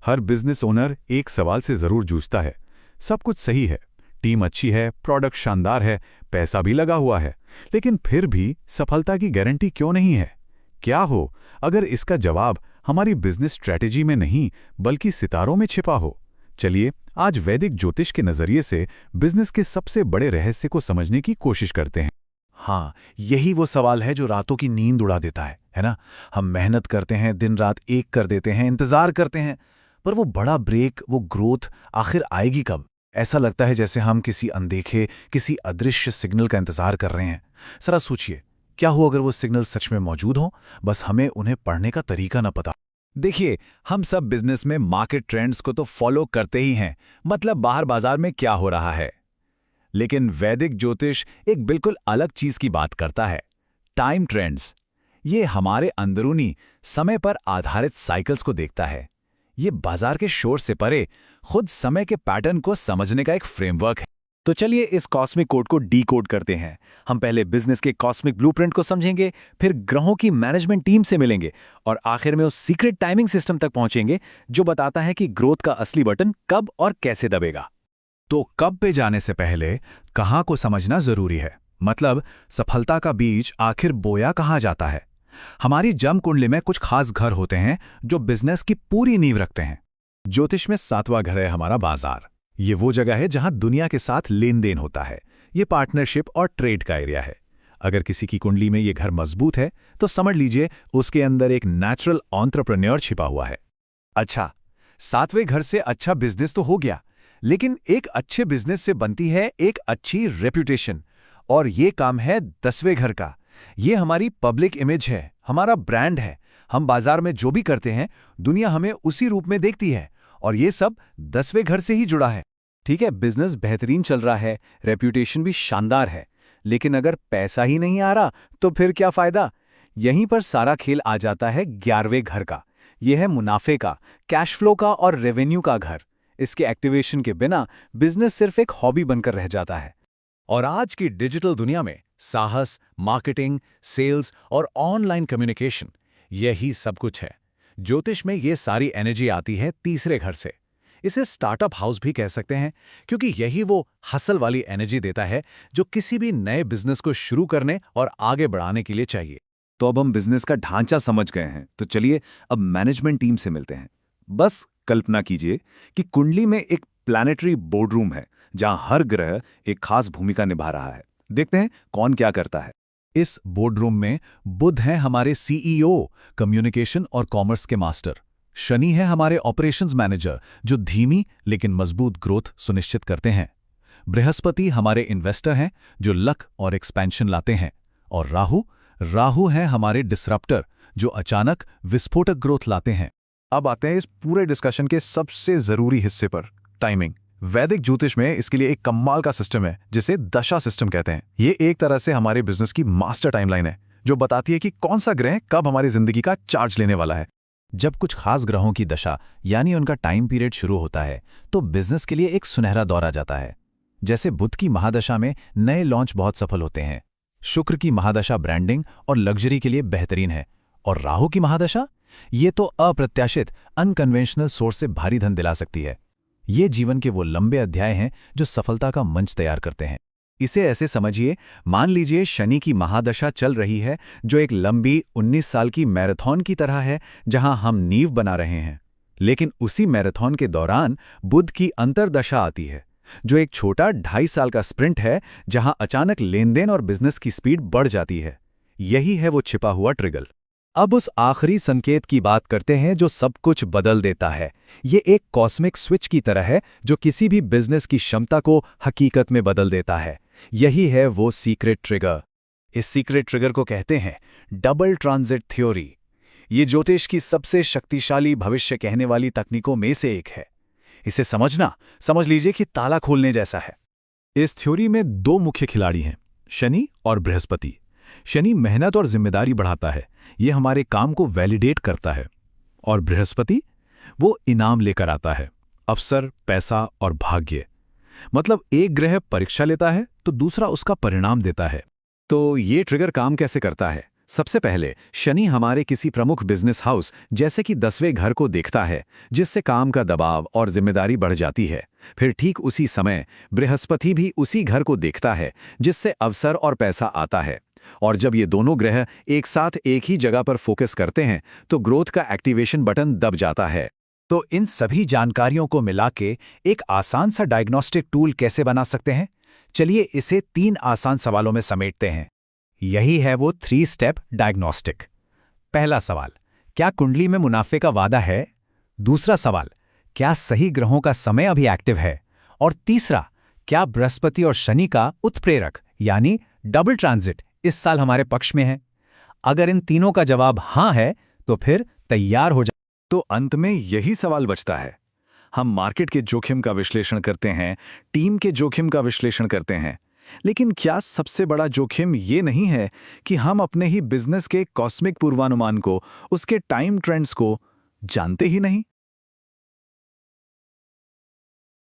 हर business owner एक सवाल से जरूर जूझता है। सब कुछ सही है, टीम अच्छी है, प्रोडक्ट शानदार है, पैसा भी लगा हुआ है, लेकिन फिर भी सफलता की गारंटी क्यों नहीं है? क्या हो अगर इसका जवाब हमारी बिजनेस स्ट्रेटेजी में नहीं बल्कि सितारों में छिपा हो? चलिए आज वैदिक ज्योतिष के नजरिए से बिजनेस के सबसे बड़े रहस्य को समझने की कोशिश करते हैं। हाँ, यही वो सवाल है जो रातों की नींद उड़ा देता है ना? हम मेहनत करते हैं, दिन रात एक कर देते हैं, इंतजार करते हैं, पर वो बड़ा ब्रेक, वो ग्रोथ आखिर आएगी कब? ऐसा लगता है जैसे हम किसी अनदेखे, किसी अदृश्य सिग्नल का इंतजार कर रहे हैं। जरा सोचिए, क्या हो अगर वो सिग्नल सच में मौजूद हो, बस हमें उन्हें पढ़ने का तरीका न पता। देखिए, हम सब बिजनेस में मार्केट ट्रेंड्स को तो फॉलो करते ही हैं, मतलब बाहर बाजार में क्या हो रहा है। लेकिन वैदिक ज्योतिष एक बिल्कुल अलग चीज की बात करता है, टाइम ट्रेंड्स। ये हमारे अंदरूनी समय पर आधारित साइकिल्स को देखता है। ये बाजार के शोर से परे खुद समय के पैटर्न को समझने का एक फ्रेमवर्क है। तो चलिए इस कॉस्मिक कोड को डीकोड करते हैं। हम पहले बिजनेस के कॉस्मिक ब्लूप्रिंट को समझेंगे, फिर ग्रहों की मैनेजमेंट टीम से मिलेंगे और आखिर में उस सीक्रेट टाइमिंग सिस्टम तक पहुंचेंगे जो बताता है कि ग्रोथ का असली बटन कब और कैसे दबेगा। तो कब पे जाने से पहले कहाँ को समझना जरूरी है, मतलब सफलता का बीज आखिर बोया कहाँ जाता है। हमारी जन्म कुंडली में कुछ खास घर होते हैं जो बिजनेस की पूरी नींव रखते हैं। ज्योतिष में 7वां घर है हमारा बाजार। ये वो जगह है जहां दुनिया के साथ लेन देन होता है। ये पार्टनरशिप और ट्रेड का एरिया है। अगर किसी की कुंडली में ये घर मजबूत है तो समझ लीजिए उसके अंदर एक नेचुरल एंटरप्रेन्योर छिपा हुआ है। अच्छा, 7वें घर से अच्छा बिजनेस तो हो गया, लेकिन एक अच्छे बिजनेस से बनती है एक अच्छी रेप्यूटेशन, और ये काम है 10वें घर का। ये हमारी पब्लिक इमेज है, हमारा ब्रांड है। हम बाजार में जो भी करते हैं दुनिया हमें उसी रूप में देखती है, और ये सब 10वें घर से ही जुड़ा है। ठीक है, बिजनेस बेहतरीन चल रहा है, रेप्यूटेशन भी शानदार है, लेकिन अगर पैसा ही नहीं आ रहा तो फिर क्या फायदा? यहीं पर सारा खेल आ जाता है 11वें घर का। यह है मुनाफे का, कैश फ्लो का और रेवेन्यू का घर। इसके एक्टिवेशन के बिना बिजनेस सिर्फ एक हॉबी बनकर रह जाता है। और आज की डिजिटल दुनिया में साहस, मार्केटिंग, सेल्स और ऑनलाइन कम्युनिकेशन, यही सब कुछ है। ज्योतिष में ये सारी एनर्जी आती है तीसरे घर से। इसे स्टार्टअप हाउस भी कह सकते हैं, क्योंकि यही वो हसल वाली एनर्जी देता है जो किसी भी नए बिजनेस को शुरू करने और आगे बढ़ाने के लिए चाहिए। तो अब हम बिजनेस का ढांचा समझ गए हैं, तो चलिए अब मैनेजमेंट टीम से मिलते हैं। बस कल्पना कीजिए कि कुंडली में एक प्लैनेटरी बोर्डरूम है जहां हर ग्रह एक खास भूमिका निभा रहा है। देखते हैं कौन क्या करता है। इस बोर्डरूम में बुध हैं हमारे सीईओ, कम्युनिकेशन और कॉमर्स के मास्टर। शनि है हमारे ऑपरेशंस मैनेजर जो धीमी लेकिन मजबूत ग्रोथ सुनिश्चित करते हैं। बृहस्पति हमारे इन्वेस्टर हैं जो लक और एक्सपेंशन लाते हैं। और राहु हैं हमारे डिसरप्टर जो अचानक विस्फोटक ग्रोथ लाते हैं। अब आते हैं इस पूरे डिस्कशन के सबसे जरूरी हिस्से पर, टाइमिंग। वैदिक ज्योतिष में इसके लिए एक कमाल का सिस्टम है जिसे दशा सिस्टम कहते हैं। ये एक तरह से हमारे बिजनेस की मास्टर टाइमलाइन है जो बताती है कि कौन सा ग्रह कब हमारी जिंदगी का चार्ज लेने वाला है। जब कुछ खास ग्रहों की दशा यानी उनका टाइम पीरियड शुरू होता है तो बिजनेस के लिए एक सुनहरा दौर आ जाता है। जैसे बुध की महादशा में नए लॉन्च बहुत सफल होते हैं। शुक्र की महादशा ब्रांडिंग और लग्जरी के लिए बेहतरीन है। और राहु की महादशा, ये तो अप्रत्याशित, अनकन्वेंशनल सोर्स से भारी धन दिला सकती है। ये जीवन के वो लंबे अध्याय हैं जो सफलता का मंच तैयार करते हैं। इसे ऐसे समझिए, मान लीजिए शनि की महादशा चल रही है जो एक लंबी 19 साल की मैराथन की तरह है जहां हम नींव बना रहे हैं। लेकिन उसी मैराथन के दौरान बुध की अंतर्दशा आती है जो एक छोटा 2.5 साल का स्प्रिंट है जहां अचानक लेनदेन और बिजनेस की स्पीड बढ़ जाती है। यही है वो छिपा हुआ ट्रिगर। अब उस आखिरी संकेत की बात करते हैं जो सब कुछ बदल देता है। ये एक कॉस्मिक स्विच की तरह है जो किसी भी बिजनेस की क्षमता को हकीकत में बदल देता है। यही है वो सीक्रेट ट्रिगर। इस सीक्रेट ट्रिगर को कहते हैं डबल ट्रांजिट थ्योरी। ये ज्योतिष की सबसे शक्तिशाली भविष्य कहने वाली तकनीकों में से एक है। इसे समझ लीजिए कि ताला खोलने जैसा है। इस थ्योरी में 2 मुख्य खिलाड़ी हैं, शनि और बृहस्पति। शनि मेहनत और जिम्मेदारी बढ़ाता है, ये हमारे काम को वैलिडेट करता है। और बृहस्पति, वो इनाम लेकर आता है, अवसर, पैसा और भाग्य। मतलब एक ग्रह परीक्षा लेता है तो दूसरा उसका परिणाम देता है। तो ये ट्रिगर काम कैसे करता है? सबसे पहले शनि हमारे किसी प्रमुख बिजनेस हाउस जैसे कि 10वें घर को देखता है, जिससे काम का दबाव और जिम्मेदारी बढ़ जाती है। फिर ठीक उसी समय बृहस्पति भी उसी घर को देखता है, जिससे अवसर और पैसा आता है। और जब ये दोनों ग्रह एक साथ एक ही जगह पर फोकस करते हैं तो ग्रोथ का एक्टिवेशन बटन दब जाता है। तो इन सभी जानकारियों को मिला के एक आसान सा डायग्नोस्टिक टूल कैसे बना सकते हैं? चलिए इसे 3 आसान सवालों में समेटते हैं। यही है वो 3 स्टेप डायग्नोस्टिक। पहला सवाल, क्या कुंडली में मुनाफे का वादा है? दूसरा सवाल, क्या सही ग्रहों का समय अभी एक्टिव है? और तीसरा, क्या बृहस्पति और शनि का उत्प्रेरक यानी डबल ट्रांजिट इस साल हमारे पक्ष में है? अगर इन तीनों का जवाब हाँ है तो फिर तैयार हो तो अंत में यही सवाल बचता है। हम मार्केट के जोखिम का विश्लेषण करते हैं, टीम के जोखिम का विश्लेषण करते हैं, लेकिन क्या सबसे बड़ा जोखिम ये नहीं है कि हम अपने ही बिजनेस के कॉस्मिक पूर्वानुमान को, उसके टाइम ट्रेंड्स को जानते ही नहीं?